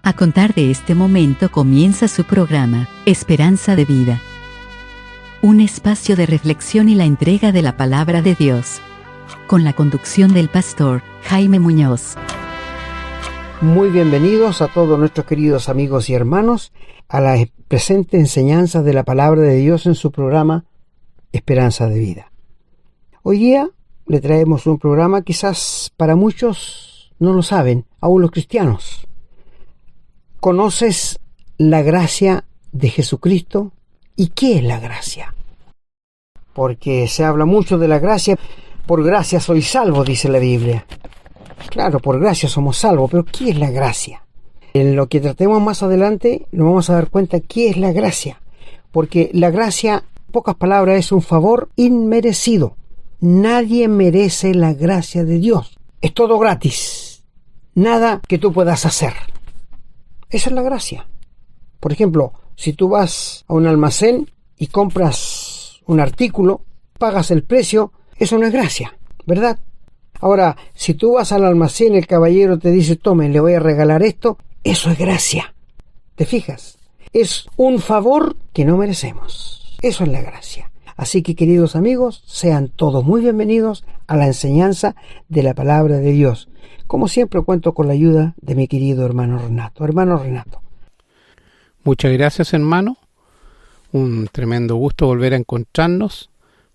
A contar de este momento comienza su programa, Esperanza de Vida. Un espacio de reflexión y la entrega de la palabra de Dios. Con la conducción del pastor Jaime Muñoz. Muy bienvenidos a todos nuestros queridos amigos y hermanos a la presente enseñanza de la palabra de Dios en su programa Esperanza de Vida. Hoy día le traemos un programa quizás para muchos no lo saben, aún los cristianos. ¿Conoces la gracia de Jesucristo? ¿Y qué es la gracia? Porque se habla mucho de la gracia. Por gracia soy salvo, dice la Biblia. Claro, por gracia somos salvos, pero ¿qué es la gracia? En lo que tratemos más adelante nos vamos a dar cuenta qué es la gracia. Porque la gracia, en pocas palabras, es un favor inmerecido. Nadie merece la gracia de Dios. Es todo gratis. Nada que tú puedas hacer. Esa es la gracia. Por ejemplo, si tú vas a un almacén y compras un artículo, pagas el precio, eso no es gracia, ¿verdad? Ahora, si tú vas al almacén y el caballero te dice, tome, le voy a regalar esto, eso es gracia. ¿Te fijas? Es un favor que no merecemos. Eso es la gracia. Así que, queridos amigos, sean todos muy bienvenidos a la enseñanza de la palabra de Dios. Como siempre, cuento con la ayuda de mi querido hermano Renato. Hermano Renato. Muchas gracias, hermano. Un tremendo gusto volver a encontrarnos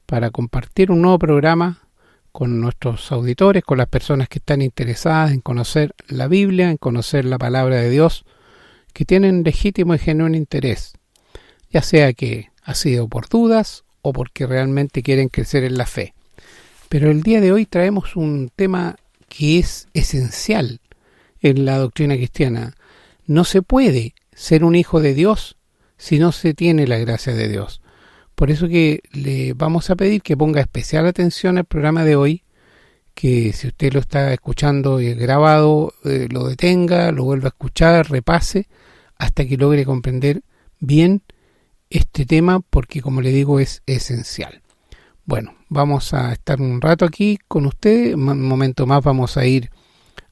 para compartir un nuevo programa con nuestros auditores, con las personas que están interesadas en conocer la Biblia, en conocer la palabra de Dios, que tienen legítimo y genuino interés, ya sea que ha sido por dudas o porque realmente quieren crecer en la fe. Pero el día de hoy traemos un tema que es esencial en la doctrina cristiana. No se puede ser un hijo de Dios si no se tiene la gracia de Dios. Por eso que le vamos a pedir que ponga especial atención al programa de hoy, que si usted lo está escuchando grabado, lo detenga, lo vuelva a escuchar, repase, hasta que logre comprender bien este tema, porque como le digo es esencial. Bueno, vamos a estar un rato aquí con ustedes, un momento más vamos a ir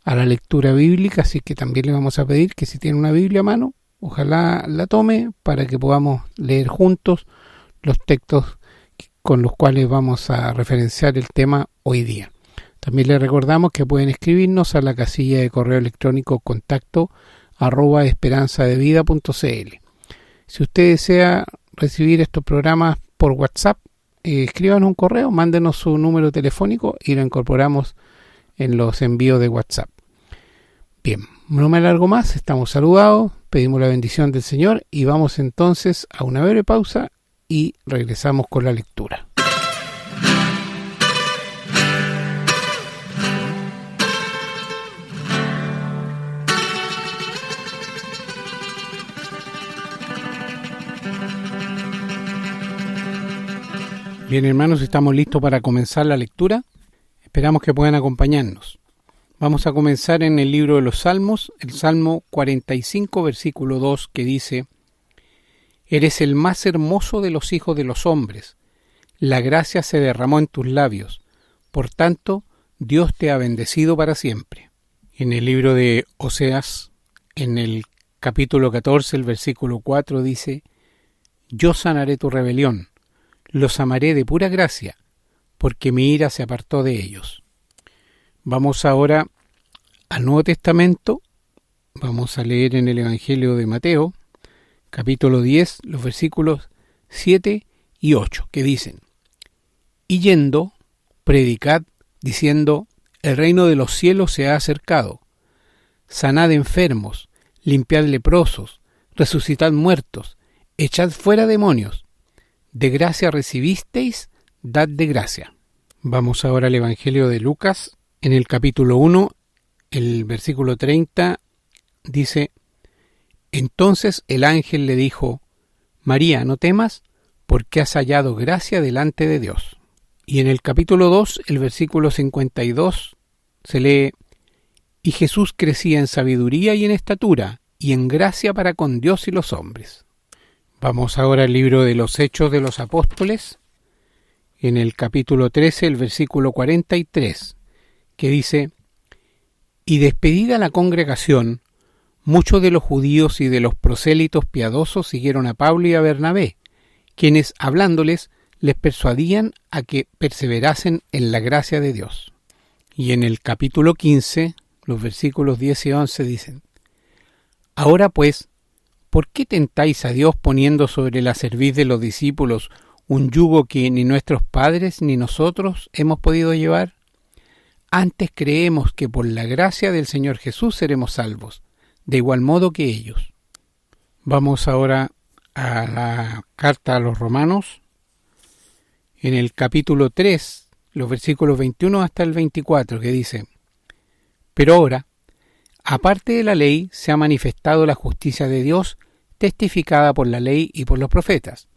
a la lectura bíblica, así que también le vamos a pedir que si tiene una Biblia a mano, ojalá la tome para que podamos leer juntos los textos con los cuales vamos a referenciar el tema hoy día. También les recordamos que pueden escribirnos a la casilla de correo electrónico contacto@esperanzadevida.cl. Si usted desea recibir estos programas por WhatsApp, escríbanos un correo, mándenos su número telefónico y lo incorporamos en los envíos de WhatsApp. Bien, no me alargo más, estamos saludados, pedimos la bendición del Señor y vamos entonces a una breve pausa y regresamos con la lectura. Bien, hermanos, estamos listos para comenzar la lectura. Esperamos que puedan acompañarnos. Vamos a comenzar en el libro de los Salmos, el Salmo 45, versículo 2, que dice: Eres el más hermoso de los hijos de los hombres. La gracia se derramó en tus labios. Por tanto, Dios te ha bendecido para siempre. En el libro de Oseas, en el capítulo 14, el versículo 4, dice: Yo sanaré tu rebelión. Los amaré de pura gracia, porque mi ira se apartó de ellos. Vamos ahora al Nuevo Testamento. Vamos a leer en el Evangelio de Mateo, capítulo 10, los versículos 7 y 8, que dicen: Y yendo, predicad, diciendo, el reino de los cielos se ha acercado. Sanad enfermos, limpiad leprosos, resucitad muertos, echad fuera demonios. De gracia recibisteis, dad de gracia. Vamos ahora al Evangelio de Lucas, en el capítulo 1, el versículo 30, dice: Entonces el ángel le dijo: María, no temas, porque has hallado gracia delante de Dios. Y en el capítulo 2, el versículo 52, se lee: Y Jesús crecía en sabiduría y en estatura, y en gracia para con Dios y los hombres. Vamos ahora al libro de los Hechos de los Apóstoles, en el capítulo 13, el versículo 43, que dice: Y despedida la congregación, muchos de los judíos y de los prosélitos piadosos siguieron a Pablo y a Bernabé, quienes, hablándoles, les persuadían a que perseverasen en la gracia de Dios. Y en el capítulo 15, los versículos 10 y 11 dicen: Ahora pues, ¿por qué tentáis a Dios poniendo sobre la cerviz de los discípulos un yugo que ni nuestros padres ni nosotros hemos podido llevar? Antes creemos que por la gracia del Señor Jesús seremos salvos, de igual modo que ellos. Vamos ahora a la carta a los Romanos, en el capítulo 3, los versículos 21 hasta el 24, que dice: Pero ahora, aparte de la ley, se ha manifestado la justicia de Dios, testificada por la ley y por los profetas,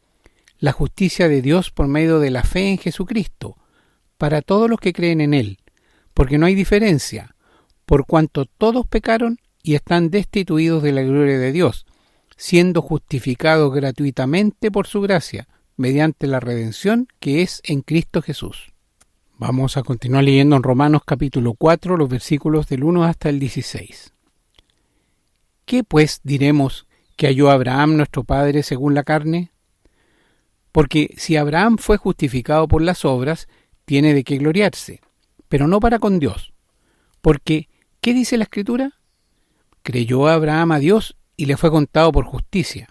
la justicia de Dios por medio de la fe en Jesucristo, para todos los que creen en Él, porque no hay diferencia, por cuanto todos pecaron y están destituidos de la gloria de Dios, siendo justificados gratuitamente por su gracia, mediante la redención que es en Cristo Jesús. Vamos a continuar leyendo en Romanos capítulo 4, los versículos del 1 hasta el 16. ¿Qué pues diremos que halló Abraham nuestro padre según la carne? Porque si Abraham fue justificado por las obras, tiene de qué gloriarse, pero no para con Dios. Porque, ¿qué dice la Escritura? Creyó Abraham a Dios y le fue contado por justicia.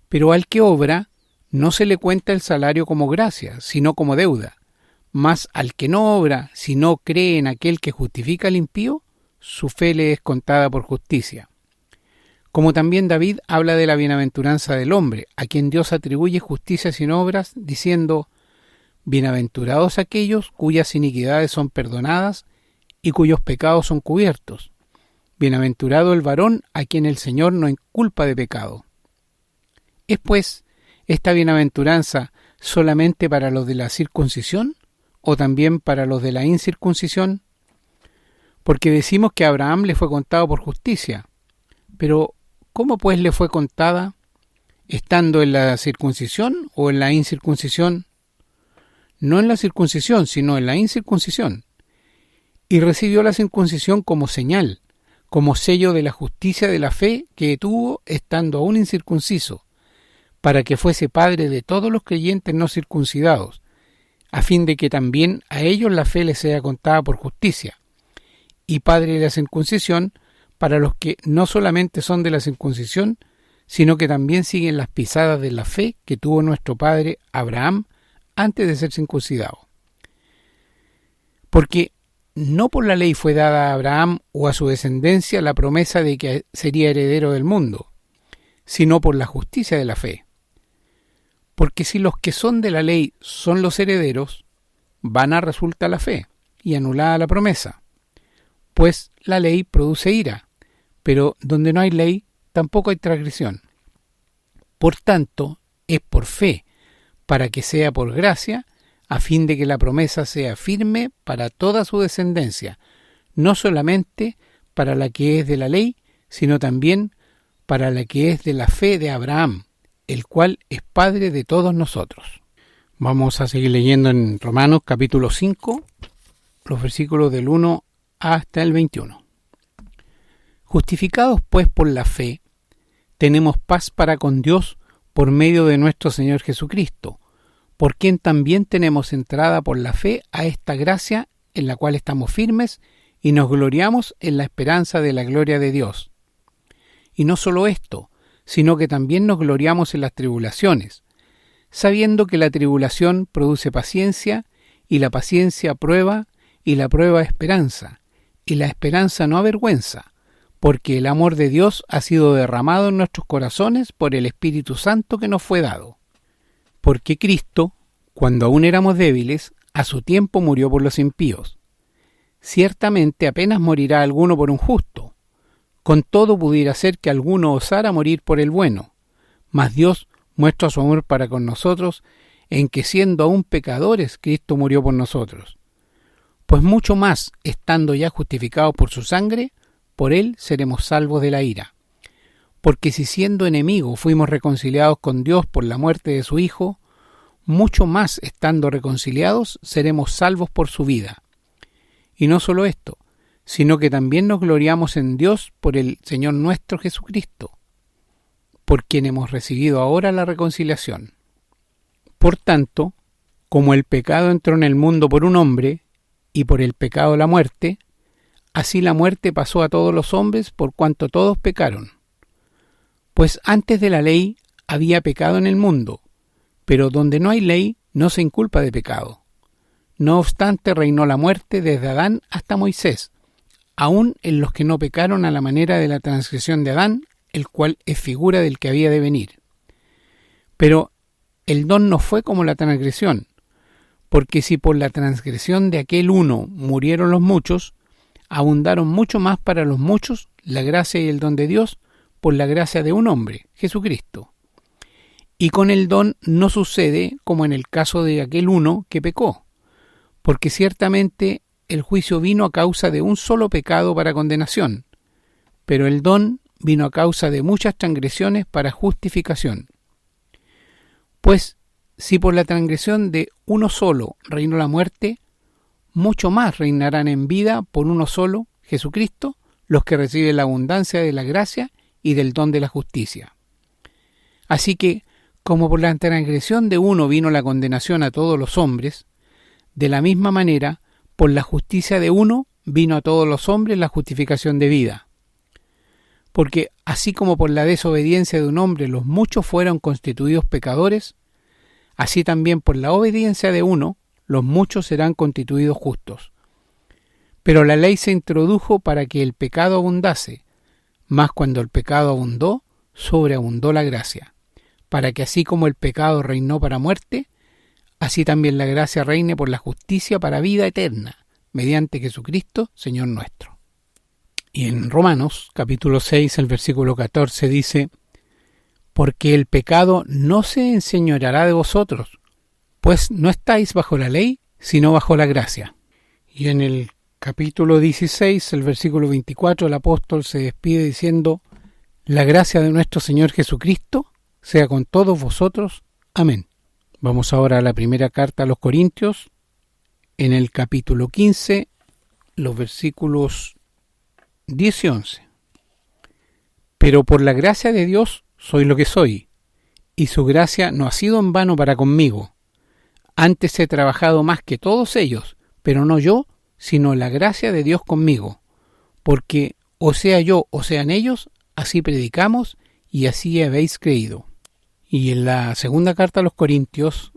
Pero al que obra, no se le cuenta el salario como gracia, sino como deuda. Mas al que no obra, sino cree en aquel que justifica al impío, su fe le es contada por justicia. Como también David habla de la bienaventuranza del hombre, a quien Dios atribuye justicia sin obras, diciendo: Bienaventurados aquellos cuyas iniquidades son perdonadas y cuyos pecados son cubiertos. Bienaventurado el varón a quien el Señor no inculpa de pecado. ¿Es pues esta bienaventuranza solamente para los de la circuncisión o también para los de la incircuncisión? Porque decimos que a Abraham le fue contado por justicia. Pero, ¿cómo pues le fue contada? ¿Estando en la circuncisión o en la incircuncisión? No en la circuncisión, sino en la incircuncisión. Y recibió la circuncisión como señal, como sello de la justicia de la fe que tuvo estando aún incircunciso, para que fuese padre de todos los creyentes no circuncidados, a fin de que también a ellos la fe les sea contada por justicia, y padre de la circuncisión para los que no solamente son de la circuncisión, sino que también siguen las pisadas de la fe que tuvo nuestro padre Abraham antes de ser circuncidado. Porque no por la ley fue dada a Abraham o a su descendencia la promesa de que sería heredero del mundo, sino por la justicia de la fe. Porque si los que son de la ley son los herederos, vana resulta la fe y anulada la promesa. Pues la ley produce ira, pero donde no hay ley, tampoco hay transgresión. Por tanto, es por fe, para que sea por gracia, a fin de que la promesa sea firme para toda su descendencia, no solamente para la que es de la ley, sino también para la que es de la fe de Abraham, el cual es Padre de todos nosotros. Vamos a seguir leyendo en Romanos capítulo 5, los versículos del 1 hasta el 21. Justificados pues por la fe, tenemos paz para con Dios por medio de nuestro Señor Jesucristo, por quien también tenemos entrada por la fe a esta gracia en la cual estamos firmes y nos gloriamos en la esperanza de la gloria de Dios. Y no solo esto, sino que también nos gloriamos en las tribulaciones, sabiendo que la tribulación produce paciencia, y la paciencia prueba, y la prueba esperanza, y la esperanza no avergüenza, porque el amor de Dios ha sido derramado en nuestros corazones por el Espíritu Santo que nos fue dado. Porque Cristo, cuando aún éramos débiles, a su tiempo murió por los impíos. Ciertamente apenas morirá alguno por un justo. Con todo pudiera ser que alguno osara morir por el bueno. Mas Dios muestra su amor para con nosotros, en que siendo aún pecadores, Cristo murió por nosotros. Pues mucho más, estando ya justificados por su sangre, por él seremos salvos de la ira. Porque si siendo enemigos fuimos reconciliados con Dios por la muerte de su Hijo, mucho más estando reconciliados seremos salvos por su vida. Y no solo esto, sino que también nos gloriamos en Dios por el Señor nuestro Jesucristo, por quien hemos recibido ahora la reconciliación. Por tanto, como el pecado entró en el mundo por un hombre, y por el pecado la muerte, así la muerte pasó a todos los hombres por cuanto todos pecaron. Pues antes de la ley había pecado en el mundo, pero donde no hay ley no se inculpa de pecado. No obstante, reinó la muerte desde Adán hasta Moisés, aun en los que no pecaron a la manera de la transgresión de Adán, el cual es figura del que había de venir. Pero el don no fue como la transgresión, porque si por la transgresión de aquel uno murieron los muchos, abundaron mucho más para los muchos la gracia y el don de Dios por la gracia de un hombre, Jesucristo. Y con el don no sucede como en el caso de aquel uno que pecó, porque ciertamente el juicio vino a causa de un solo pecado para condenación, pero el don vino a causa de muchas transgresiones para justificación. Pues si por la transgresión de uno solo reinó la muerte, mucho más reinarán en vida por uno solo, Jesucristo, los que reciben la abundancia de la gracia y del don de la justicia. Así que, como por la transgresión de uno vino la condenación a todos los hombres, de la misma manera, por la justicia de uno vino a todos los hombres la justificación de vida. Porque así como por la desobediencia de un hombre los muchos fueron constituidos pecadores, así también por la obediencia de uno los muchos serán constituidos justos. Pero la ley se introdujo para que el pecado abundase, mas cuando el pecado abundó, sobreabundó la gracia, para que así como el pecado reinó para muerte, así también la gracia reine por la justicia para vida eterna, mediante Jesucristo, Señor nuestro. Y en Romanos, capítulo 6, el versículo 14 dice: porque el pecado no se enseñoreará de vosotros, pues no estáis bajo la ley, sino bajo la gracia. Y en el capítulo 16, el versículo 24, el apóstol se despide diciendo: la gracia de nuestro Señor Jesucristo sea con todos vosotros. Amén. Vamos ahora a la primera carta a los Corintios, en el capítulo 15, los versículos 10 y 11. Pero por la gracia de Dios soy lo que soy, y su gracia no ha sido en vano para conmigo. Antes he trabajado más que todos ellos, pero no yo, sino la gracia de Dios conmigo. Porque o sea yo o sean ellos, así predicamos y así habéis creído. Y en la segunda carta a los Corintios,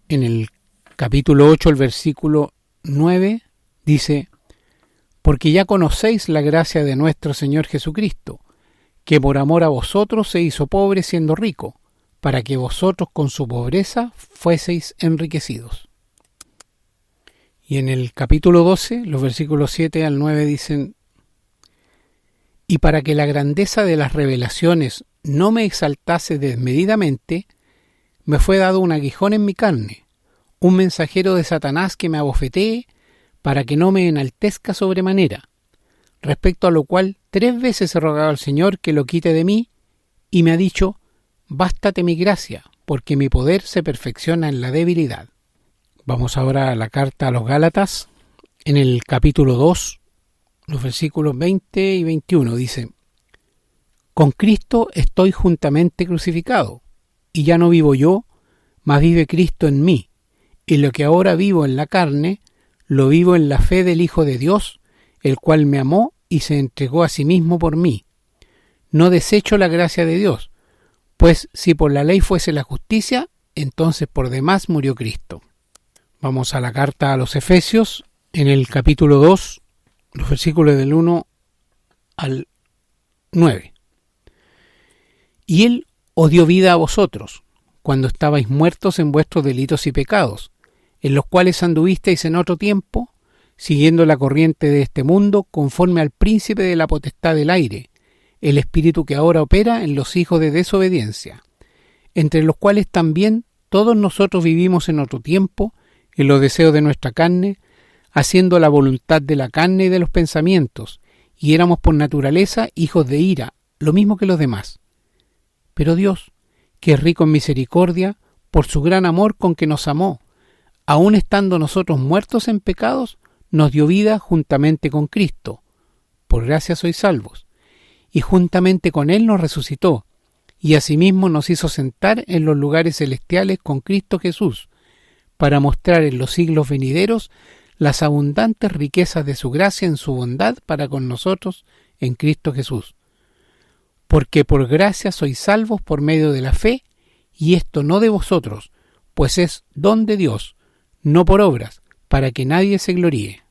en el capítulo 8, el versículo 9, dice: porque ya conocéis la gracia de nuestro Señor Jesucristo, que por amor a vosotros se hizo pobre siendo rico, para que vosotros con su pobreza fueseis enriquecidos. Y en el capítulo 12, los versículos 7 al 9 dicen: y para que la grandeza de las revelaciones no me exaltase desmedidamente, me fue dado un aguijón en mi carne, un mensajero de Satanás que me abofetee, para que no me enaltezca sobremanera, respecto a lo cual 3 veces he rogado al Señor que lo quite de mí, y me ha dicho: bástate mi gracia, porque mi poder se perfecciona en la debilidad. Vamos ahora a la carta a los Gálatas, en el capítulo 2, los versículos 20 y 21, dice: con Cristo estoy juntamente crucificado, y ya no vivo yo, mas vive Cristo en mí, y lo que ahora vivo en la carne, lo vivo en la fe del Hijo de Dios, el cual me amó y se entregó a sí mismo por mí. No desecho la gracia de Dios, pues si por la ley fuese la justicia, entonces por demás murió Cristo. Vamos a la carta a los Efesios, en el capítulo 2, los versículos del 1 al 9. Y Él os dio vida a vosotros, cuando estabais muertos en vuestros delitos y pecados, en los cuales anduvisteis en otro tiempo, siguiendo la corriente de este mundo, conforme al príncipe de la potestad del aire, el espíritu que ahora opera en los hijos de desobediencia, entre los cuales también todos nosotros vivimos en otro tiempo, en los deseos de nuestra carne, haciendo la voluntad de la carne y de los pensamientos, y éramos por naturaleza hijos de ira, lo mismo que los demás. Pero Dios, que es rico en misericordia, por su gran amor con que nos amó, aun estando nosotros muertos en pecados, nos dio vida juntamente con Cristo. por gracia sois salvos. Y juntamente con Él nos resucitó, y asimismo nos hizo sentar en los lugares celestiales con Cristo Jesús, para mostrar en los siglos venideros las abundantes riquezas de su gracia en su bondad para con nosotros en Cristo Jesús. Porque por gracia sois salvos por medio de la fe, y esto no de vosotros, pues es don de Dios, no por obras, para que nadie se gloríe.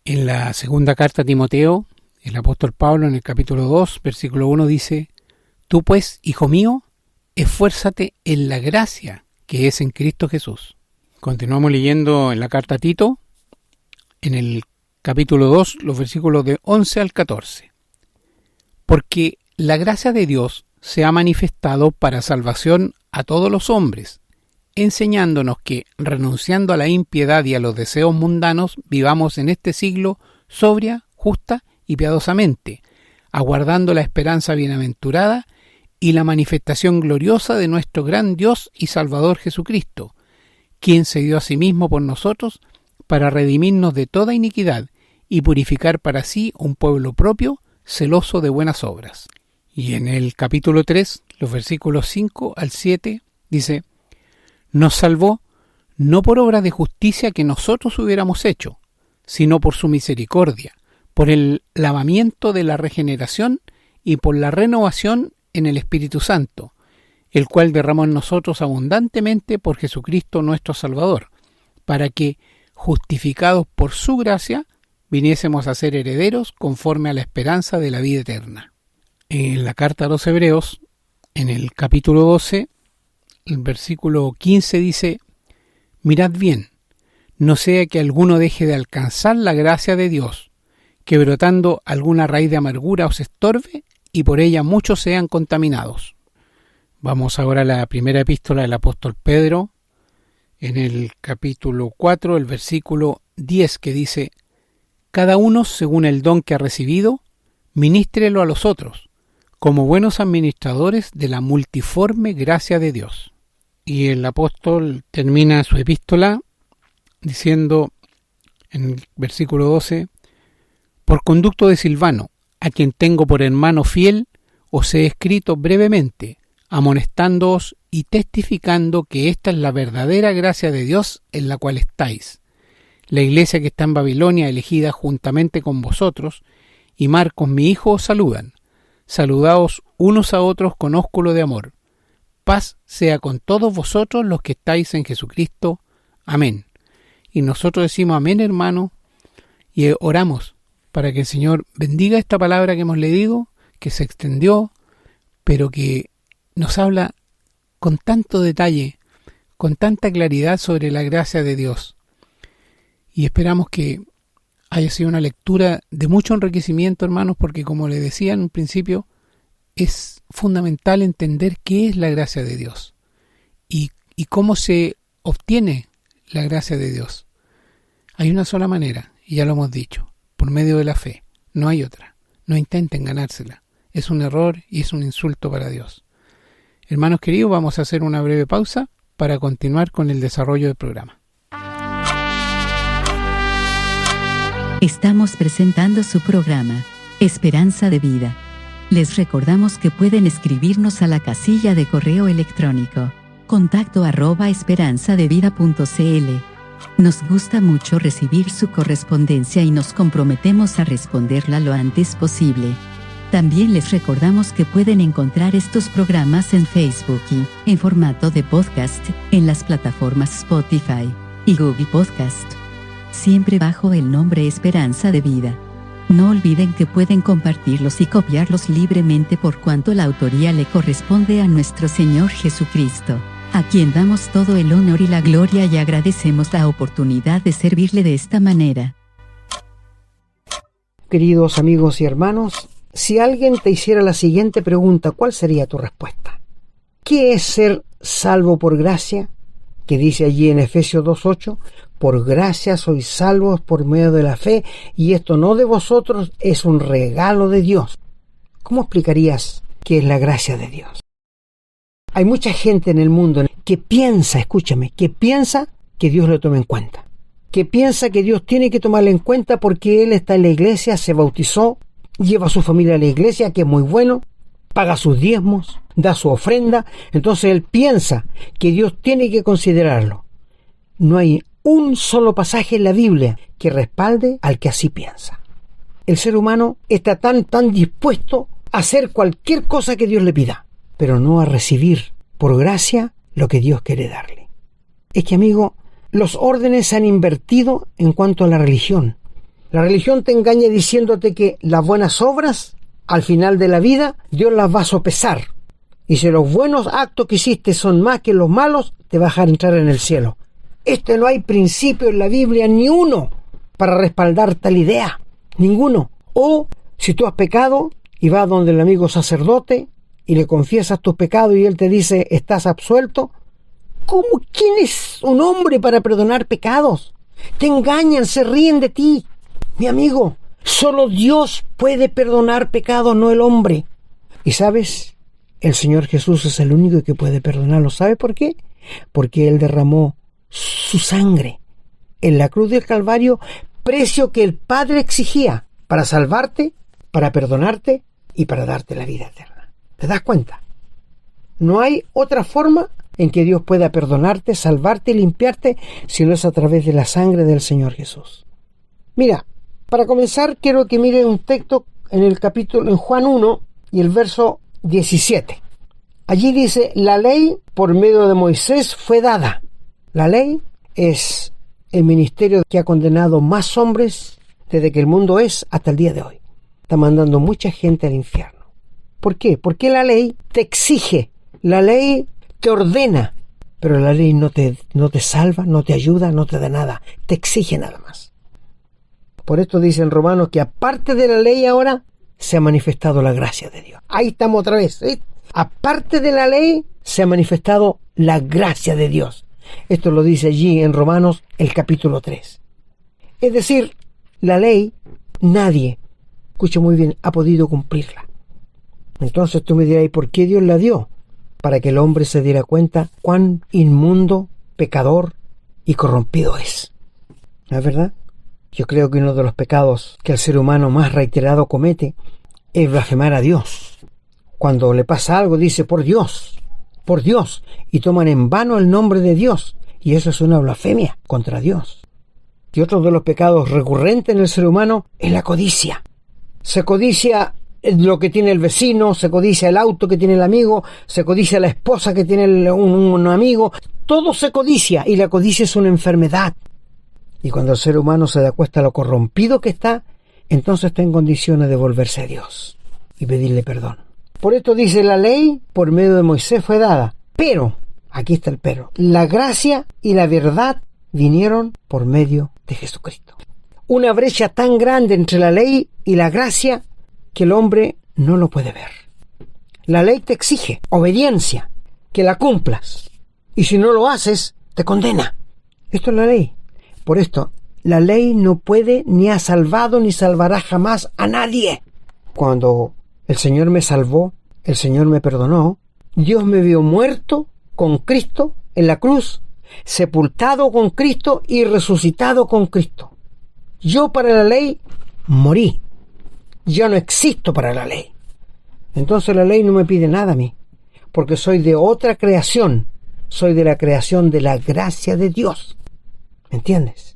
En la segunda carta a Timoteo, el apóstol Pablo en el capítulo 2, versículo 1 dice: Tú pues, hijo mío, esfuérzate en la gracia que es en Cristo Jesús. Continuamos leyendo en la carta a Tito, en el capítulo 2, los versículos de 11 al 14. Porque la gracia de Dios se ha manifestado para salvación a todos los hombres, enseñándonos que, renunciando a la impiedad y a los deseos mundanos, vivamos en este siglo sobria, justa y piadosamente, aguardando la esperanza bienaventurada y la manifestación gloriosa de nuestro gran Dios y Salvador Jesucristo, quien se dio a sí mismo por nosotros para redimirnos de toda iniquidad y purificar para sí un pueblo propio, celoso de buenas obras. Y en el capítulo 3, los versículos 5 al 7, dice: Nos salvó no por obras de justicia que nosotros hubiéramos hecho, sino por su misericordia, por el lavamiento de la regeneración y por la renovación en el Espíritu Santo, el cual derramó en nosotros abundantemente por Jesucristo nuestro Salvador, para que, justificados por su gracia, viniésemos a ser herederos conforme a la esperanza de la vida eterna. En la carta a los Hebreos, en el capítulo 12, el versículo 15 dice: Mirad bien, no sea que alguno deje de alcanzar la gracia de Dios, que brotando alguna raíz de amargura os estorbe, y por ella muchos sean contaminados. Vamos ahora a la primera epístola del apóstol Pedro, en el capítulo 4, el versículo 10, que dice: Cada uno, según el don que ha recibido, ministrelo a los otros, como buenos administradores de la multiforme gracia de Dios. Y el apóstol termina su epístola diciendo, en el versículo 12: Por conducto de Silvano, a quien tengo por hermano fiel, os he escrito brevemente, amonestándoos y testificando que esta es la verdadera gracia de Dios en la cual estáis. La iglesia que está en Babilonia, elegida juntamente con vosotros, y Marcos mi hijo os saludan. Saludaos unos a otros con ósculo de amor. Paz sea con todos vosotros los que estáis en Jesucristo. Amén. Y nosotros decimos amén, hermano, y oramos para que el Señor bendiga esta palabra que hemos leído, que se extendió, pero que nos habla con tanto detalle, con tanta claridad sobre la gracia de Dios. Y esperamos que haya sido una lectura de mucho enriquecimiento, hermanos, porque como les decía en un principio, es fundamental entender qué es la gracia de Dios y cómo se obtiene la gracia de Dios. Hay una sola manera, y ya lo hemos dicho: por medio de la fe. No hay otra. No intenten ganársela. Es un error y es un insulto para Dios. Hermanos queridos, vamos a hacer una breve pausa para continuar con el desarrollo del programa. Estamos presentando su programa, Esperanza de Vida. Les recordamos que pueden escribirnos a la casilla de correo electrónico contacto@esperanzadevida.cl. Nos gusta mucho recibir su correspondencia y nos comprometemos a responderla lo antes posible. También les recordamos que pueden encontrar estos programas en Facebook y, en formato de podcast, en las plataformas Spotify y Google Podcast, siempre bajo el nombre Esperanza de Vida. No olviden que pueden compartirlos y copiarlos libremente por cuanto la autoría le corresponde a nuestro Señor Jesucristo, a quien damos todo el honor y la gloria y agradecemos la oportunidad de servirle de esta manera. Queridos amigos y hermanos, si alguien te hiciera la siguiente pregunta, ¿cuál sería tu respuesta? ¿Qué es ser salvo por gracia? Que dice allí en Efesios 2:8, por gracia sois salvos por medio de la fe, y esto no de vosotros, es un regalo de Dios. ¿Cómo explicarías qué es la gracia de Dios? Hay mucha gente en el mundo que piensa, escúchame, que piensa que Dios lo toma en cuenta. Que piensa que Dios tiene que tomarlo en cuenta porque Él está en la iglesia, se bautizó lleva a su familia a la iglesia, que es muy bueno, paga sus diezmos, da su ofrenda. Entonces él piensa que Dios tiene que considerarlo. No hay un solo pasaje en la Biblia que respalde al que así piensa. El ser humano está tan dispuesto a hacer cualquier cosa que Dios le pida, pero no a recibir por gracia lo que Dios quiere darle. Es que, amigo, los órdenes se han invertido en cuanto a la religión. La religión te engaña diciéndote que las buenas obras, al final de la vida, Dios las va a sopesar. Y si los buenos actos que hiciste son más que los malos, te vas a dejar entrar en el cielo. No hay principio en la Biblia, ni uno, para respaldar tal idea. Ninguno. O, si tú has pecado y vas donde el amigo sacerdote y le confiesas tus pecados y él te dice, estás absuelto. ¿Cómo? ¿Quién es un hombre para perdonar pecados? Te engañan, se ríen de ti. Mi amigo, solo Dios puede perdonar pecados, no el hombre. Y ¿sabes? El Señor Jesús es el único que puede perdonarlo. ¿Sabe por qué? Porque Él derramó su sangre en la cruz del Calvario, precio que el Padre exigía para salvarte, para perdonarte y para darte la vida eterna. ¿Te das cuenta? No hay otra forma en que Dios pueda perdonarte, salvarte y limpiarte si no es a través de la sangre del Señor Jesús. Mira, para comenzar quiero que miren un texto en Juan 1 y el verso 17. Allí dice, la ley por medio de Moisés fue dada. La ley es el ministerio que ha condenado más hombres desde que el mundo es hasta el día de hoy. Está mandando mucha gente al infierno. ¿Por qué? Porque la ley te exige, la ley te ordena, pero la ley no te salva, no te ayuda, no te da nada, te exige nada más. Por esto dice en Romanos que aparte de la ley ahora se ha manifestado la gracia de Dios. Ahí estamos otra vez, ¿sí? Aparte de la ley se ha manifestado la gracia de Dios. Esto lo dice allí en Romanos el capítulo 3. Es decir, la ley nadie, escucha muy bien, ha podido cumplirla. Entonces tú me dirás, ¿y por qué Dios la dio? Para que el hombre se diera cuenta cuán inmundo, pecador y corrompido es. ¿No es verdad? Yo creo que uno de los pecados que el ser humano más reiterado comete es blasfemar a Dios. Cuando le pasa algo dice por Dios, y toman en vano el nombre de Dios, y eso es una blasfemia contra Dios. Y otro de los pecados recurrentes en el ser humano es la codicia. Se codicia lo que tiene el vecino, se codicia el auto que tiene el amigo, se codicia la esposa que tiene un amigo. Todo se codicia, y la codicia es una enfermedad. Y cuando el ser humano se da cuenta de lo corrompido que está, entonces está en condiciones de volverse a Dios y pedirle perdón. Por esto dice la ley por medio de Moisés fue dada. Pero, aquí está el pero, la gracia y la verdad vinieron por medio de Jesucristo. Una brecha tan grande entre la ley y la gracia que el hombre no lo puede ver. La ley te exige obediencia, que la cumplas. Y si no lo haces, te condena. Esto es la ley. Por esto, la ley no puede ni ha salvado ni salvará jamás a nadie. Cuando el Señor me salvó, el Señor me perdonó, Dios me vio muerto con Cristo en la cruz, sepultado con Cristo y resucitado con Cristo. Yo para la ley morí. Yo no existo para la ley. Entonces la ley no me pide nada a mí, porque soy de otra creación. Soy de la creación de la gracia de Dios. ¿Me entiendes?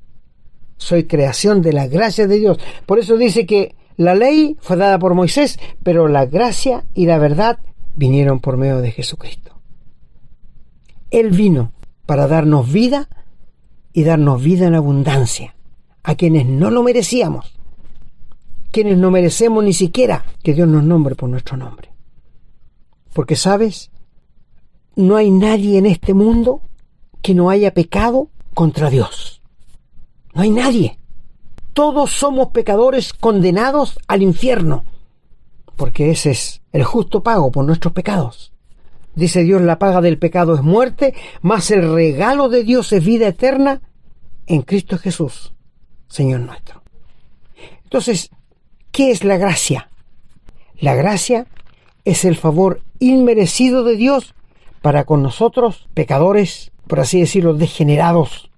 Soy creación de la gracia de Dios. Por eso dice que la ley fue dada por Moisés, pero la gracia y la verdad vinieron por medio de Jesucristo. Él vino para darnos vida y darnos vida en abundancia a quienes no lo merecíamos, quienes no merecemos ni siquiera que Dios nos nombre por nuestro nombre. Porque, ¿sabes? No hay nadie en este mundo que no haya pecado contra Dios. No hay nadie. Todos somos pecadores condenados al infierno, porque ese es el justo pago por nuestros pecados. Dice Dios, la paga del pecado es muerte, mas el regalo de Dios es vida eterna en Cristo Jesús, Señor nuestro. Entonces, ¿qué es la gracia? La gracia es el favor inmerecido de Dios para con nosotros, pecadores, por así decirlo, degenerados,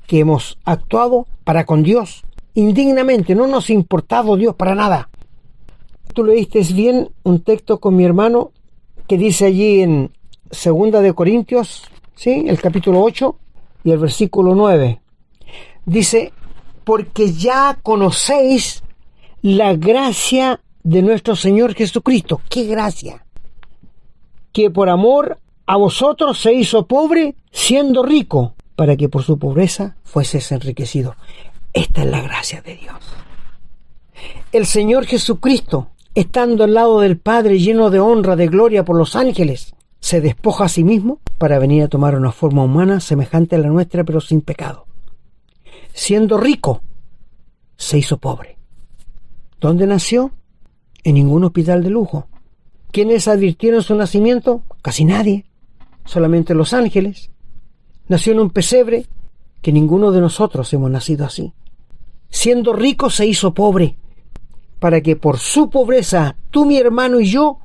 que hemos actuado para con Dios indignamente, no nos ha importado Dios para nada. Tú leíste bien un texto con mi hermano que dice allí en 2 de Corintios, ¿sí? El capítulo 8 y el versículo 9. Dice, porque ya conocéis la gracia de nuestro Señor Jesucristo. ¡Qué gracia! Que por amor a vosotros se hizo pobre, siendo rico, para que por su pobreza fueses enriquecido. Esta es la gracia de Dios. El Señor Jesucristo, estando al lado del Padre, lleno de honra, de gloria por los ángeles, se despoja a sí mismo para venir a tomar una forma humana semejante a la nuestra, pero sin pecado. Siendo rico, se hizo pobre. ¿Dónde nació? En ningún hospital de lujo. ¿Quiénes advirtieron su nacimiento? Casi nadie. Solamente los ángeles. Nació en un pesebre, que ninguno de nosotros hemos nacido así. Siendo rico, se hizo pobre, para que por su pobreza, tú, mi hermano y yo,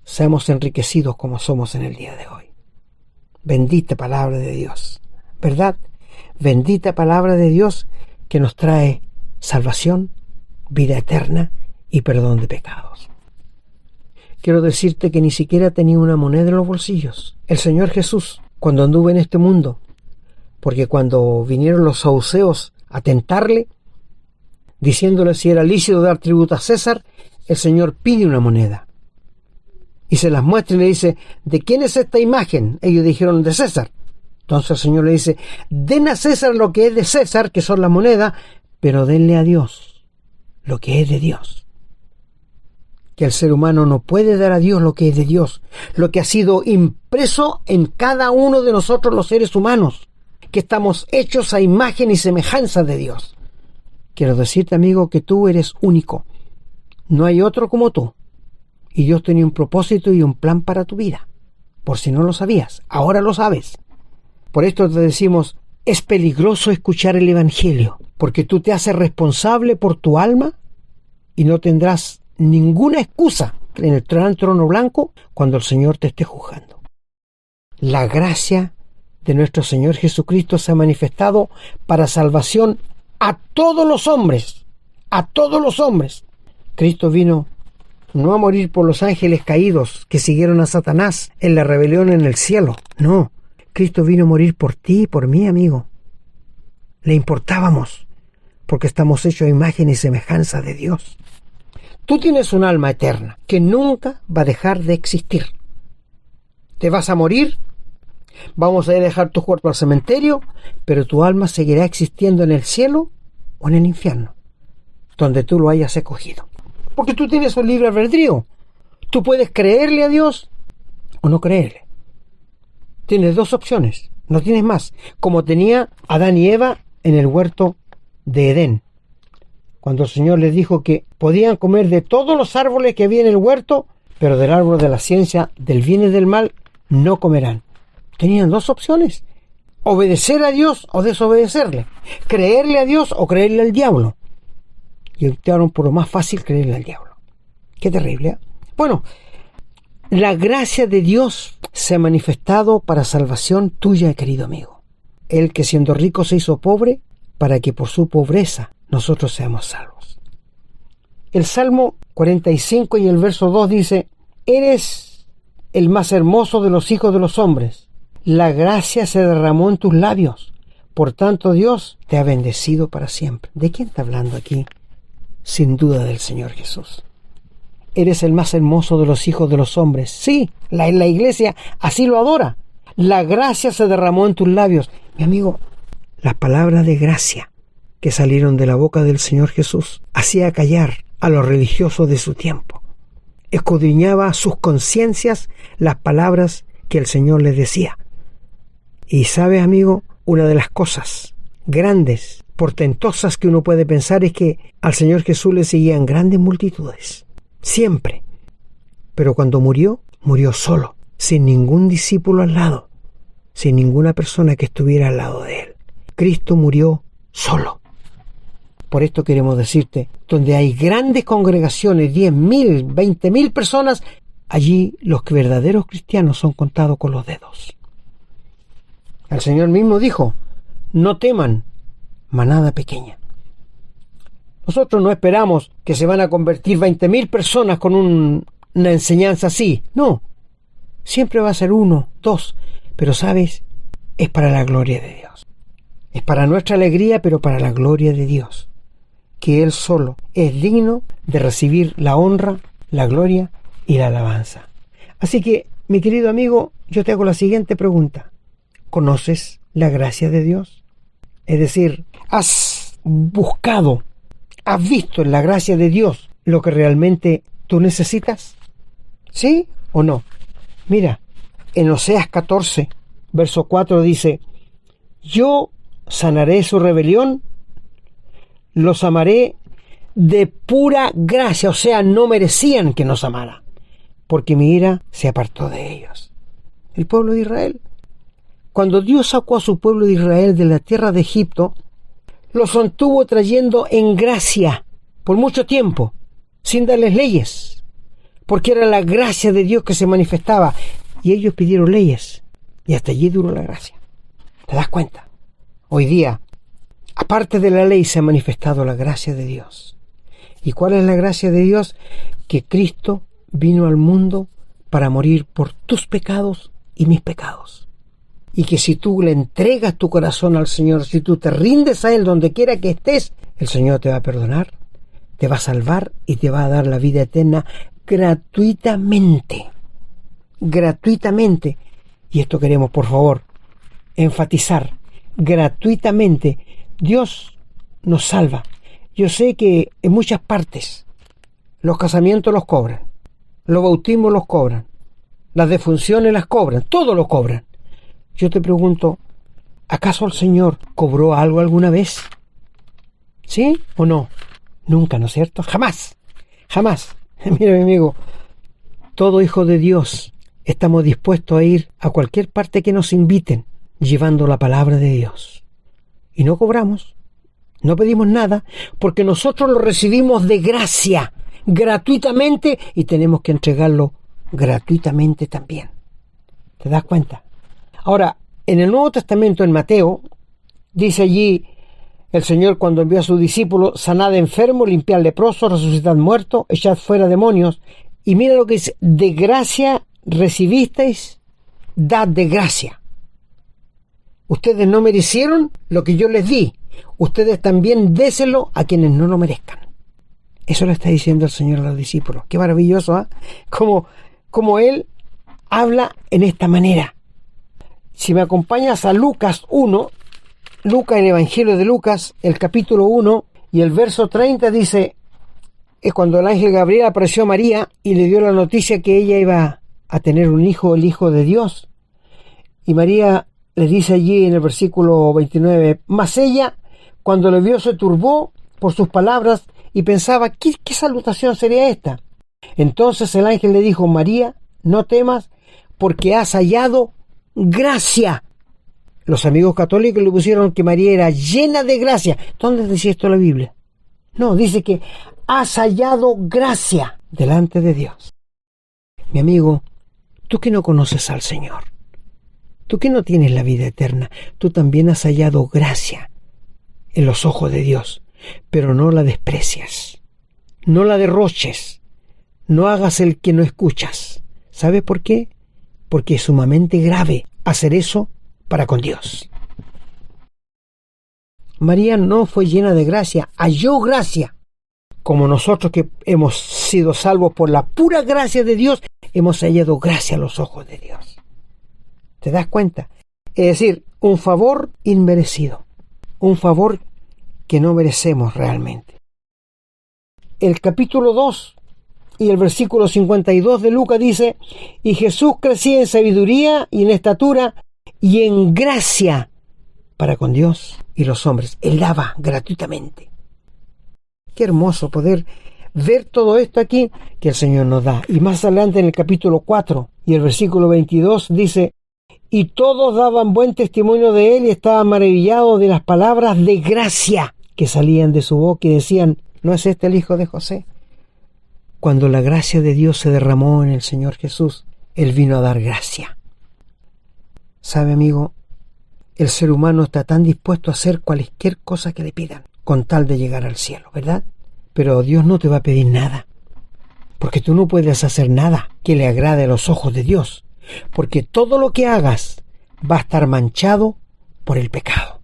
seamos enriquecidos como somos en el día de hoy. Bendita palabra de Dios, ¿verdad? Bendita palabra de Dios que nos trae salvación, vida eterna y perdón de pecados. Quiero decirte que ni siquiera tenía una moneda en los bolsillos. El Señor Jesús, cuando anduvo en este mundo, porque cuando vinieron los saduceos a tentarle, diciéndole si era lícito dar tributo a César, el Señor pide una moneda. Y se las muestra y le dice, ¿de quién es esta imagen? Ellos dijeron, de César. Entonces el Señor le dice, den a César lo que es de César, que son las monedas, pero denle a Dios lo que es de Dios. Que el ser humano no puede dar a Dios lo que es de Dios, lo que ha sido impreso en cada uno de nosotros los seres humanos, que estamos hechos a imagen y semejanza de Dios. Quiero decirte, amigo, que tú eres único. No hay otro como tú. Y Dios tenía un propósito y un plan para tu vida. Por si no lo sabías, ahora lo sabes. Por esto te decimos, es peligroso escuchar el Evangelio, porque tú te haces responsable por tu alma y no tendrás ninguna excusa en el trono blanco cuando el Señor te esté juzgando. La gracia de nuestro Señor Jesucristo se ha manifestado para salvación a todos los hombres, a todos los hombres. Cristo vino no a morir por los ángeles caídos que siguieron a Satanás en la rebelión en el cielo, no. Cristo vino a morir por ti y por mí, amigo. Le importábamos, porque estamos hechos a imagen y semejanza de Dios. Tú tienes un alma eterna que nunca va a dejar de existir. Te vas a morir, vamos a dejar tu cuerpo al cementerio, pero tu alma seguirá existiendo en el cielo o en el infierno, donde tú lo hayas escogido. Porque tú tienes un libre albedrío. Tú puedes creerle a Dios o no creerle. Tienes dos opciones, no tienes más. Como tenía Adán y Eva en el huerto de Edén. Cuando el Señor les dijo que podían comer de todos los árboles que había en el huerto, pero del árbol de la ciencia, del bien y del mal, no comerán. Tenían dos opciones. Obedecer a Dios o desobedecerle. Creerle a Dios o creerle al diablo. Y optaron por lo más fácil, creerle al diablo. Qué terrible, ¿eh? Bueno, la gracia de Dios se ha manifestado para salvación tuya, querido amigo. Él que siendo rico se hizo pobre, para que por su pobreza nosotros seamos salvos. El Salmo 45 y el verso 2 dice, eres el más hermoso de los hijos de los hombres. La gracia se derramó en tus labios. Por tanto, Dios te ha bendecido para siempre. ¿De quién está hablando aquí? Sin duda del Señor Jesús. Eres el más hermoso de los hijos de los hombres. Sí, la iglesia así lo adora. La gracia se derramó en tus labios. Mi amigo, las palabras de gracia que salieron de la boca del Señor Jesús hacía callar a los religiosos de su tiempo. Escudriñaba sus conciencias las palabras que el Señor les decía. Y sabes, amigo, una de las cosas grandes, portentosas que uno puede pensar es que al Señor Jesús le seguían grandes multitudes. Siempre. Pero cuando murió, murió solo, sin ningún discípulo al lado, sin ninguna persona que estuviera al lado de él. Cristo murió solo. Por esto queremos decirte, donde hay grandes congregaciones, 10.000, 20.000 personas, allí los verdaderos cristianos son contados con los dedos. El Señor mismo dijo, no teman, manada pequeña. Nosotros no esperamos que se van a convertir 20.000 personas con una enseñanza así. No, siempre va a ser 1, 2. Pero ¿sabes? Es para la gloria de Dios. Es para nuestra alegría, pero para la gloria de Dios. Que Él solo es digno de recibir la honra, la gloria y la alabanza. Así que, mi querido amigo, yo te hago la siguiente pregunta. ¿Conoces la gracia de Dios? Es decir, ¿has buscado, has visto en la gracia de Dios lo que realmente tú necesitas? ¿Sí o no? Mira, en Oseas 14, verso 4 dice: yo sanaré su rebelión, los amaré de pura gracia, o sea, no merecían que nos amara, porque mi ira se apartó de ellos. El pueblo de Israel, cuando Dios sacó a su pueblo de Israel de la tierra de Egipto, los mantuvo trayendo en gracia por mucho tiempo, sin darles leyes, porque era la gracia de Dios que se manifestaba, y ellos pidieron leyes, y hasta allí duró la gracia. ¿Te das cuenta? Hoy día, aparte de la ley, se ha manifestado la gracia de Dios. ¿Y cuál es la gracia de Dios? Que Cristo vino al mundo para morir por tus pecados y mis pecados. Y que si tú le entregas tu corazón al Señor, si tú te rindes a Él donde quiera que estés, el Señor te va a perdonar, te va a salvar y te va a dar la vida eterna gratuitamente. Gratuitamente. Y esto queremos, por favor, enfatizar. Gratuitamente. Dios nos salva. Yo sé que en muchas partes los casamientos los cobran, los bautismos los cobran, las defunciones las cobran, todo lo cobran. Yo te pregunto, ¿acaso el Señor cobró algo alguna vez? ¿Sí o no? Nunca, ¿no es cierto? Jamás, jamás. Mira, mi amigo, todo hijo de Dios estamos dispuestos a ir a cualquier parte que nos inviten, llevando la palabra de Dios. Y no cobramos, no pedimos nada, porque nosotros lo recibimos de gracia, gratuitamente, y tenemos que entregarlo gratuitamente también. ¿Te das cuenta? Ahora, en el Nuevo Testamento, en Mateo, dice allí el Señor cuando envió a sus discípulos: sanad enfermos, limpiad leprosos, resucitad muertos, echad fuera demonios. Y mira lo que dice: de gracia recibisteis, dad de gracia. Ustedes no merecieron lo que yo les di. Ustedes también déselo a quienes no lo merezcan. Eso le está diciendo el Señor a los discípulos. Qué maravilloso, ¿eh? Como Él habla en esta manera. Si me acompañas a Lucas 1, Lucas, el Evangelio de Lucas, el capítulo 1 y el verso 30 dice: es cuando el ángel Gabriel apareció a María y le dio la noticia que ella iba a tener un hijo, el Hijo de Dios. Y María le dice allí en el versículo 29, mas ella, cuando le vio, se turbó por sus palabras y pensaba, ¿qué salutación sería esta? Entonces el ángel le dijo: María, no temas, porque has hallado gracia. Los amigos católicos le pusieron que María era llena de gracia. ¿Dónde decía esto la Biblia? No, dice que has hallado gracia delante de Dios. Mi amigo, tú que no conoces al Señor, tú que no tienes la vida eterna, tú también has hallado gracia en los ojos de Dios, pero no la desprecias, no la derroches, no hagas el que no escuchas. ¿Sabe por qué? Porque es sumamente grave hacer eso para con Dios. María no fue llena de gracia, halló gracia. Como nosotros que hemos sido salvos por la pura gracia de Dios, hemos hallado gracia a los ojos de Dios. ¿Te das cuenta? Es decir, un favor inmerecido, un favor que no merecemos realmente. El capítulo 2 y el versículo 52 de Lucas dice: y Jesús crecía en sabiduría y en estatura y en gracia para con Dios y los hombres. Él daba gratuitamente. Qué hermoso poder ver todo esto aquí que el Señor nos da. Y más adelante en el capítulo 4 y el versículo 22 dice: y todos daban buen testimonio de Él y estaban maravillados de las palabras de gracia que salían de su boca y decían: ¿no es este el hijo de José? Cuando la gracia de Dios se derramó en el Señor Jesús, Él vino a dar gracia. ¿Sabe, amigo? El ser humano está tan dispuesto a hacer cualquier cosa que le pidan con tal de llegar al cielo, ¿verdad? Pero Dios no te va a pedir nada, porque tú no puedes hacer nada que le agrade a los ojos de Dios, porque todo lo que hagas va a estar manchado por el pecado.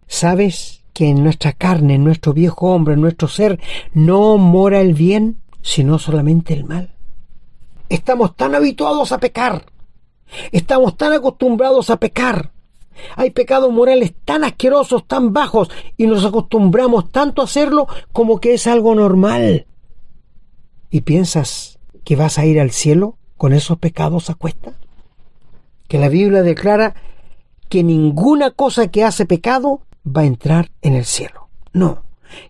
¿Sabes que en nuestra carne, en nuestro viejo hombre, en nuestro ser, no mora el bien, sino solamente el mal? Estamos tan habituados a pecar, estamos tan acostumbrados a pecar. Hay pecados morales tan asquerosos, tan bajos, y nos acostumbramos tanto a hacerlo como que es algo normal. ¿Y piensas que vas a ir al cielo con esos pecados a cuesta? Que la Biblia declara que ninguna cosa que hace pecado va a entrar en el cielo. No.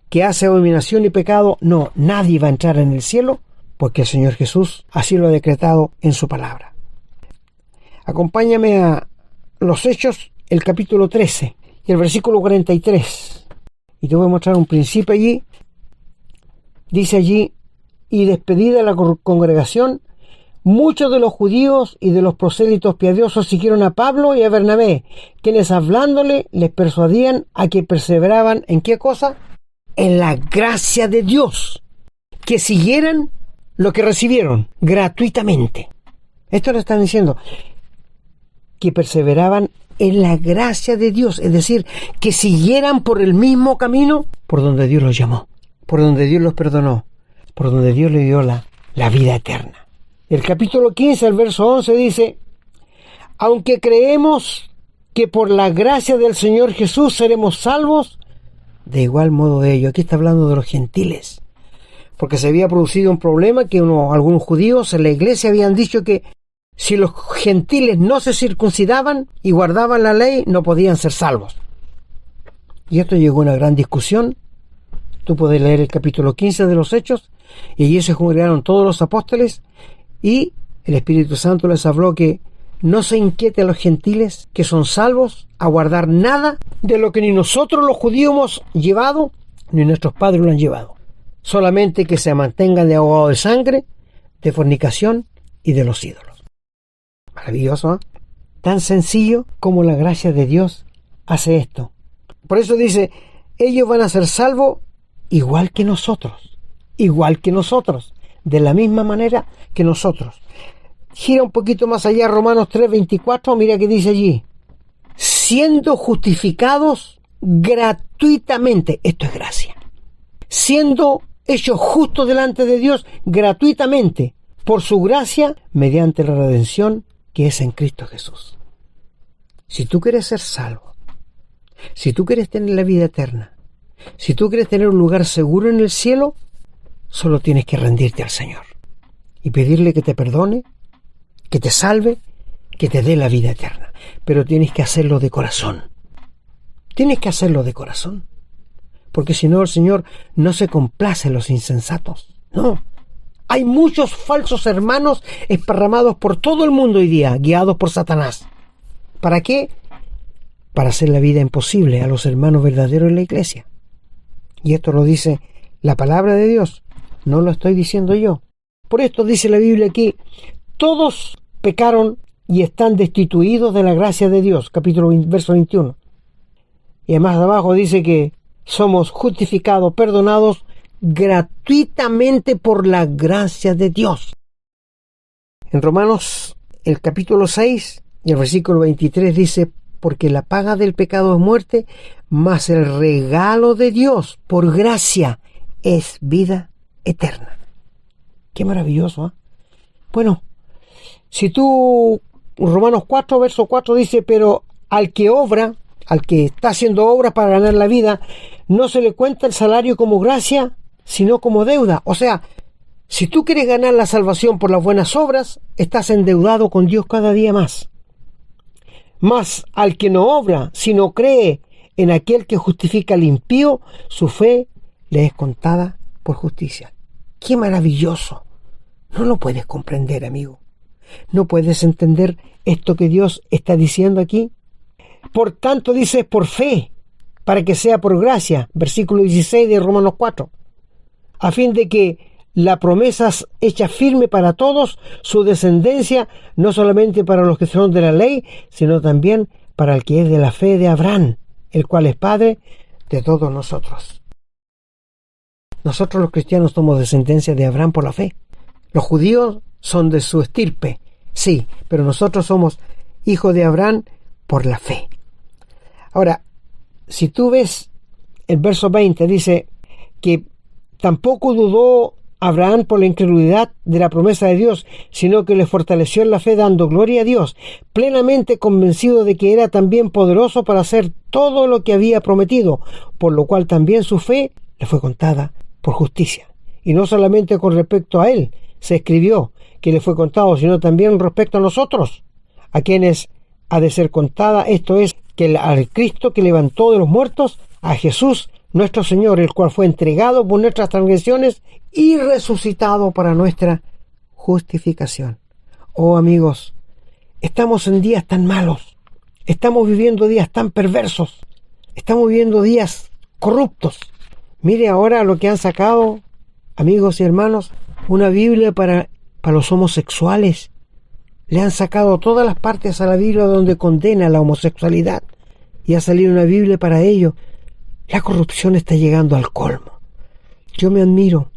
Que hace abominación y pecado, no. Nadie va a entrar en el cielo, porque el Señor Jesús así lo ha decretado en su palabra. Acompáñame a los Hechos, el capítulo 13 y el versículo 43. Y te voy a mostrar un principio allí. Dice allí: y despedida la congregación, muchos de los judíos y de los prosélitos piadosos siguieron a Pablo y a Bernabé, quienes hablándole les persuadían a que perseveraban ¿en qué cosa? En la gracia de Dios, que siguieran lo que recibieron gratuitamente. Esto le están diciendo, que perseveraban en la gracia de Dios, es decir, que siguieran por el mismo camino por donde Dios los llamó, por donde Dios los perdonó, por donde Dios le dio la vida eterna. El capítulo 15, el verso 11 dice: aunque creemos que por la gracia del Señor Jesús seremos salvos, de igual modo ellos. Aquí está hablando de los gentiles, porque se había producido un problema que algunos judíos en la iglesia habían dicho que si los gentiles no se circuncidaban y guardaban la ley, no podían ser salvos. Y esto llegó a una gran discusión. Tú puedes leer el capítulo 15 de los Hechos, y allí se congregaron todos los apóstoles, y el Espíritu Santo les habló que no se inquiete a los gentiles, que son salvos, a guardar nada de lo que ni nosotros los judíos hemos llevado, ni nuestros padres lo han llevado. Solamente que se mantengan de ahogado de sangre, de fornicación y de los ídolos. Maravilloso, ¿eh? Tan sencillo como la gracia de Dios hace esto. Por eso dice, ellos van a ser salvos igual que nosotros, de la misma manera que nosotros. Gira un poquito más allá, Romanos 3:24, mira que dice allí: siendo justificados gratuitamente, esto es gracia, siendo hechos justos delante de Dios gratuitamente, por su gracia, mediante la redención que es en Cristo Jesús. Si tú quieres ser salvo, si tú quieres tener la vida eterna, si tú quieres tener un lugar seguro en el cielo, solo tienes que rendirte al Señor y pedirle que te perdone, que te salve, que te dé la vida eterna. Pero tienes que hacerlo de corazón. Tienes que hacerlo de corazón. Porque si no, el Señor no se complace en los insensatos. No. Hay muchos falsos hermanos esparramados por todo el mundo hoy día, guiados por Satanás. ¿Para qué? Para hacer la vida imposible a los hermanos verdaderos en la iglesia. Y esto lo dice la palabra de Dios. No lo estoy diciendo yo. Por esto dice la Biblia aquí: todos pecaron y están destituidos de la gracia de Dios. Verso 21. Y además abajo dice que somos justificados, perdonados gratuitamente por la gracia de Dios. En Romanos, el capítulo 6 y el versículo 23 dice: porque la paga del pecado es muerte, mas el regalo de Dios por gracia es vida eterna. Qué maravilloso, ¿eh? Bueno, si tú, Romanos 4, verso 4 dice: pero al que obra, al que está haciendo obras para ganar la vida, no se le cuenta el salario como gracia, sino como deuda. O sea, si tú quieres ganar la salvación por las buenas obras, estás endeudado con Dios cada día más. Mas al que no obra, sino cree en aquel que justifica al impío, su fe le es contada por justicia. ¡Qué maravilloso! No lo puedes comprender, amigo. ¿No puedes entender esto que Dios está diciendo aquí? Por tanto, dice, por fe, para que sea por gracia, versículo 16 de Romanos 4, a fin de que la promesa hecha firme para todos, su descendencia, no solamente para los que son de la ley, sino también para el que es de la fe de Abraham, el cual es Padre de todos nosotros. Nosotros los cristianos somos descendencia de Abraham por la fe. Los judíos son de su estirpe, sí, pero nosotros somos hijos de Abraham por la fe. Ahora, si tú ves el verso 20, dice que tampoco dudó Abraham por la incredulidad de la promesa de Dios, sino que le fortaleció en la fe dando gloria a Dios, plenamente convencido de que era también poderoso para hacer todo lo que había prometido, por lo cual también su fe le fue contada por justicia. Y no solamente con respecto a él se escribió que le fue contado, sino también respecto a nosotros, a quienes ha de ser contada, esto es, que al Cristo que levantó de los muertos, a Jesús nuestro Señor, el cual fue entregado por nuestras transgresiones y resucitado para nuestra justificación. Oh amigos, estamos en días tan malos, estamos viviendo días tan perversos, estamos viviendo días corruptos. Mire ahora lo que han sacado, amigos y hermanos, una Biblia para los homosexuales. Le han sacado todas las partes a la Biblia donde condena la homosexualidad y ha salido una Biblia para ello. La corrupción está llegando al colmo. Yo me admiro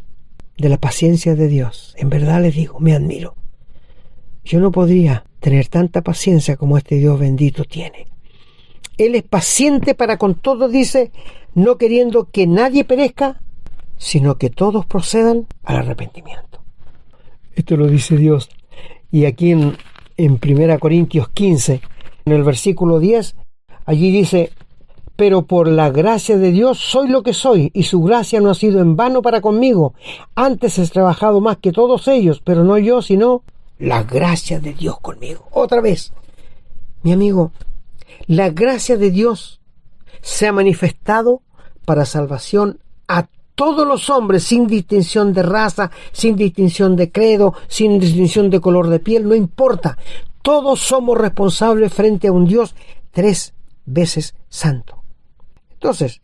de la paciencia de Dios. En verdad les digo, me admiro. Yo no podría tener tanta paciencia como este Dios bendito tiene. Él es paciente para con todos, dice, no queriendo que nadie perezca, sino que todos procedan al arrepentimiento. Esto lo dice Dios. Y aquí en 1 Corintios 15, en el versículo 10, allí dice: pero por la gracia de Dios soy lo que soy, y su gracia no ha sido en vano para conmigo. Antes he trabajado más que todos ellos, pero no yo, sino la gracia de Dios conmigo. Otra vez, mi amigo, la gracia de Dios se ha manifestado para salvación a todos los hombres, sin distinción de raza, sin distinción de credo, sin distinción de color de piel, no importa. Todos somos responsables frente a un Dios 3 veces santo. Entonces,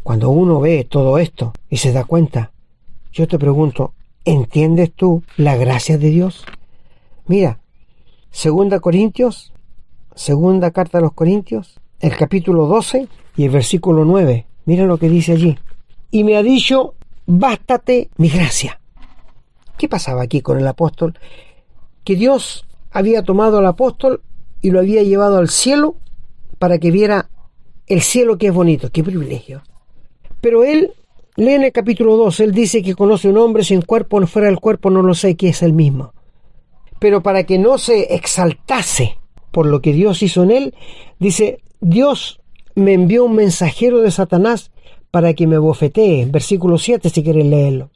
cuando uno ve todo esto y se da cuenta, yo te pregunto, ¿entiendes tú la gracia de Dios? Mira, segunda carta a los Corintios, el capítulo 12 y el versículo 9. Mira lo que dice allí. Y me ha dicho, bástate mi gracia. ¿Qué pasaba aquí con el apóstol? Que Dios había tomado al apóstol y lo había llevado al cielo para que viera el cielo, que es bonito, qué privilegio. Pero él, lee en el capítulo 2, él dice que conoce un hombre sin cuerpo, no fuera del cuerpo, no lo sé, que es el mismo. Pero para que no se exaltase por lo que Dios hizo en él, dice, Dios me envió un mensajero de Satanás para que me bofetee. Versículo 7, si quieres leerlo.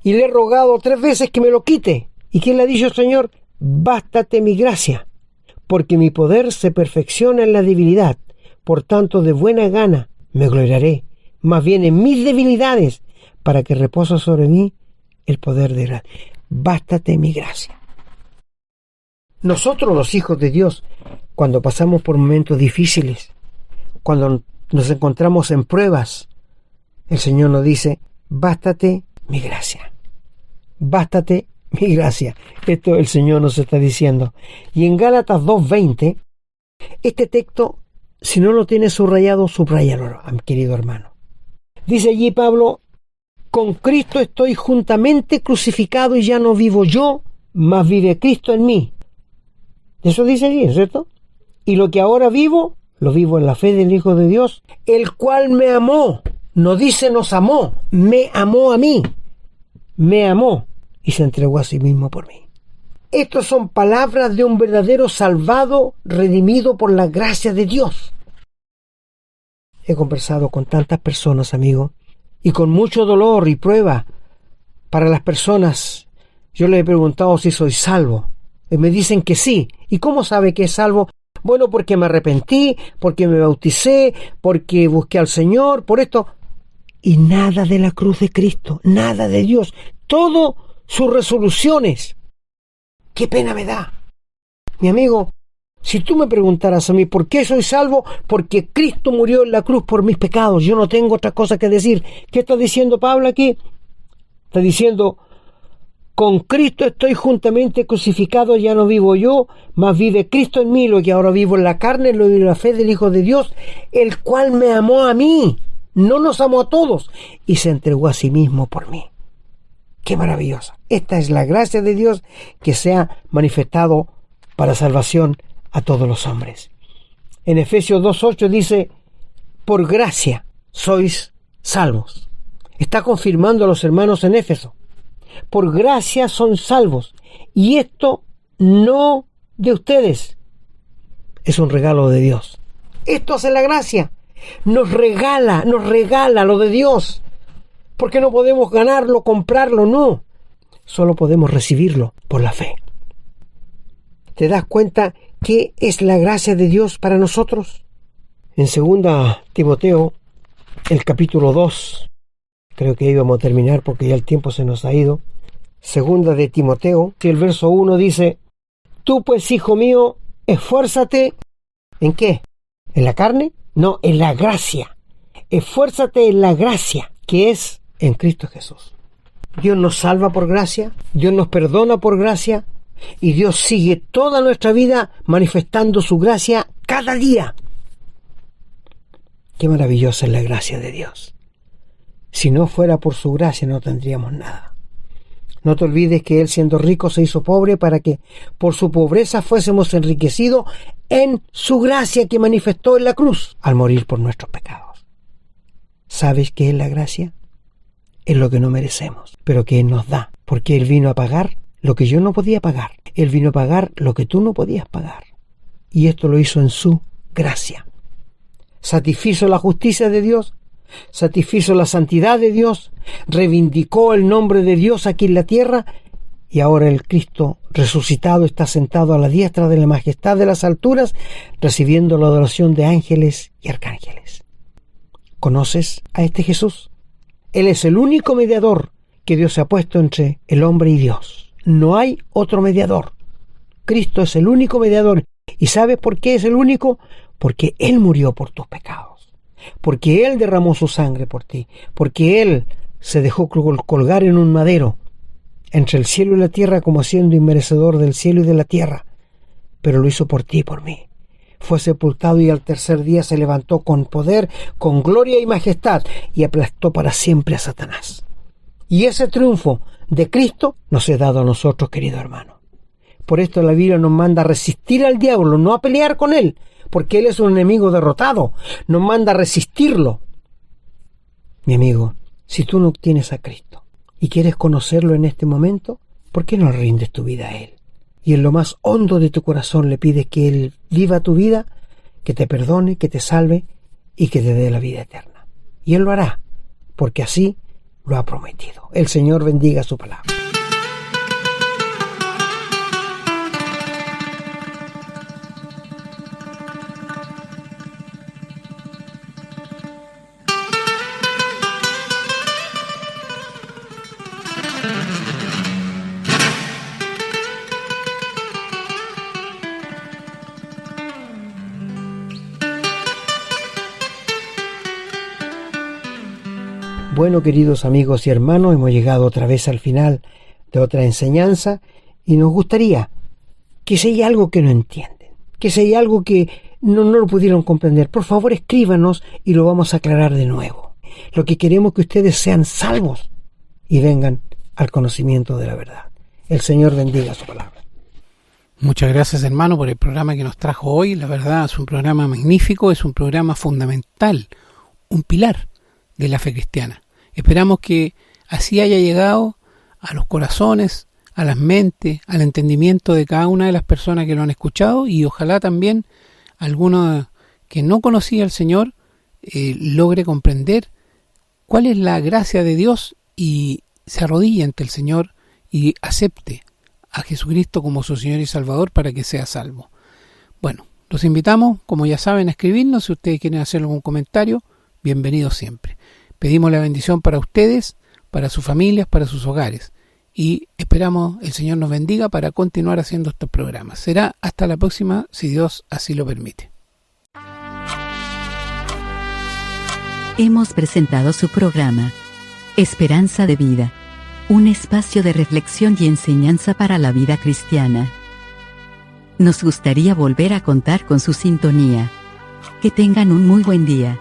Y le he rogado 3 veces que me lo quite. ¿Y qué le ha dicho el Señor? Bástate mi gracia, porque mi poder se perfecciona en la debilidad. Por tanto, de buena gana me gloriaré, más bien en mis debilidades, para que reposa sobre mí el poder de gracia. Bástate mi gracia. Nosotros, los hijos de Dios, cuando pasamos por momentos difíciles, cuando nos encontramos en pruebas, el Señor nos dice, bástate mi gracia. Bástate mi gracia. Esto el Señor nos está diciendo. Y en Gálatas 2:20, este texto, si no lo tienes subrayado, subráyalo, querido hermano. Dice allí Pablo, con Cristo estoy juntamente crucificado y ya no vivo yo, mas vive Cristo en mí. Eso dice allí, ¿cierto? Y lo que ahora vivo, lo vivo en la fe del Hijo de Dios, el cual me amó. No dice nos amó, me amó a mí. Me amó y se entregó a sí mismo por mí. Estas son palabras de un verdadero salvado, redimido por la gracia de Dios. He conversado con tantas personas, amigo, y con mucho dolor y prueba para las personas. Yo les he preguntado si soy salvo. Y me dicen que sí. ¿Y cómo sabe que es salvo? Bueno, porque me arrepentí, porque me bauticé, porque busqué al Señor, por esto. Y nada de la cruz de Cristo, nada de Dios. Todo sus resoluciones. ¡Qué pena me da! Mi amigo, si tú me preguntaras a mí por qué soy salvo, porque Cristo murió en la cruz por mis pecados, yo no tengo otra cosa que decir. ¿Qué está diciendo Pablo aquí? Está diciendo, con Cristo estoy juntamente crucificado, ya no vivo yo, mas vive Cristo en mí, lo que ahora vivo en la carne, lo vivo en la fe del Hijo de Dios, el cual me amó a mí no nos amó a todos y se entregó a sí mismo por mí. ¡Qué maravillosa! Esta es la gracia de Dios que se ha manifestado para salvación a todos los hombres. En Efesios 2:8 dice, por gracia sois salvos. Está confirmando a los hermanos en Éfeso. Por gracia son salvos. Y esto no de ustedes. Es un regalo de Dios. Esto hace la gracia. Nos regala lo de Dios. Porque no podemos ganarlo, comprarlo, no. Solo podemos recibirlo por la fe. ¿Te das cuenta qué es la gracia de Dios para nosotros? En 2 Timoteo, el capítulo 2, creo que íbamos a terminar porque ya el tiempo se nos ha ido. 2 de Timoteo, y el verso 1 dice, tú pues, hijo mío, esfuérzate, ¿en qué? ¿En la carne? No, en la gracia. Esfuérzate en la gracia, que es en Cristo Jesús. Dios nos salva por gracia, Dios nos perdona por gracia, y Dios sigue toda nuestra vida manifestando su gracia cada día. Qué maravillosa es la gracia de Dios. Si no fuera por su gracia no tendríamos nada. No te olvides que Él, siendo rico, se hizo pobre para que por su pobreza fuésemos enriquecidos en su gracia que manifestó en la cruz al morir por nuestros pecados. ¿Sabes qué es la gracia? Es lo que no merecemos, pero que Él nos da, porque Él vino a pagar lo que yo no podía pagar. Él vino a pagar lo que tú no podías pagar. Y esto lo hizo en su gracia. Satisfizo la justicia de Dios, satisfizo la santidad de Dios, reivindicó el nombre de Dios aquí en la tierra, y ahora el Cristo resucitado está sentado a la diestra de la majestad de las alturas, recibiendo la adoración de ángeles y arcángeles. ¿Conoces a este Jesús? Él es el único mediador que Dios ha puesto entre el hombre y Dios. No hay otro mediador. Cristo es el único mediador. ¿Y sabes por qué es el único? Porque Él murió por tus pecados. Porque Él derramó su sangre por ti. Porque Él se dejó colgar en un madero entre el cielo y la tierra como siendo inmerecedor del cielo y de la tierra. Pero lo hizo por ti y por mí. Fue sepultado y al tercer día se levantó con poder, con gloria y majestad, y aplastó para siempre a Satanás. Y ese triunfo de Cristo nos es dado a nosotros, querido hermano. Por esto la Biblia nos manda a resistir al diablo, no a pelear con él, porque él es un enemigo derrotado. Nos manda a resistirlo. Mi amigo, si tú no tienes a Cristo y quieres conocerlo en este momento, ¿por qué no rindes tu vida a Él? Y en lo más hondo de tu corazón le pides que Él viva tu vida, que te perdone, que te salve y que te dé la vida eterna. Y Él lo hará, porque así lo ha prometido. El Señor bendiga su palabra. Bueno, queridos amigos y hermanos, hemos llegado otra vez al final de otra enseñanza y nos gustaría que si hay algo que no entienden, que si hay algo que no lo pudieron comprender, por favor escríbanos y lo vamos a aclarar de nuevo. Lo que queremos es que ustedes sean salvos y vengan al conocimiento de la verdad. El Señor bendiga su palabra. Muchas gracias, hermano, por el programa que nos trajo hoy. La verdad es un programa magnífico, es un programa fundamental, un pilar de la fe cristiana. Esperamos que así haya llegado a los corazones, a las mentes, al entendimiento de cada una de las personas que lo han escuchado, y ojalá también alguno que no conocía al Señor logre comprender cuál es la gracia de Dios y se arrodille ante el Señor y acepte a Jesucristo como su Señor y Salvador para que sea salvo. Bueno, los invitamos, como ya saben, a escribirnos. Si ustedes quieren hacer algún comentario, bienvenidos siempre. Pedimos la bendición para ustedes, para sus familias, para sus hogares. Y esperamos el Señor nos bendiga para continuar haciendo estos programas. Será hasta la próxima, si Dios así lo permite. Hemos presentado su programa, Esperanza de Vida. Un espacio de reflexión y enseñanza para la vida cristiana. Nos gustaría volver a contar con su sintonía. Que tengan un muy buen día.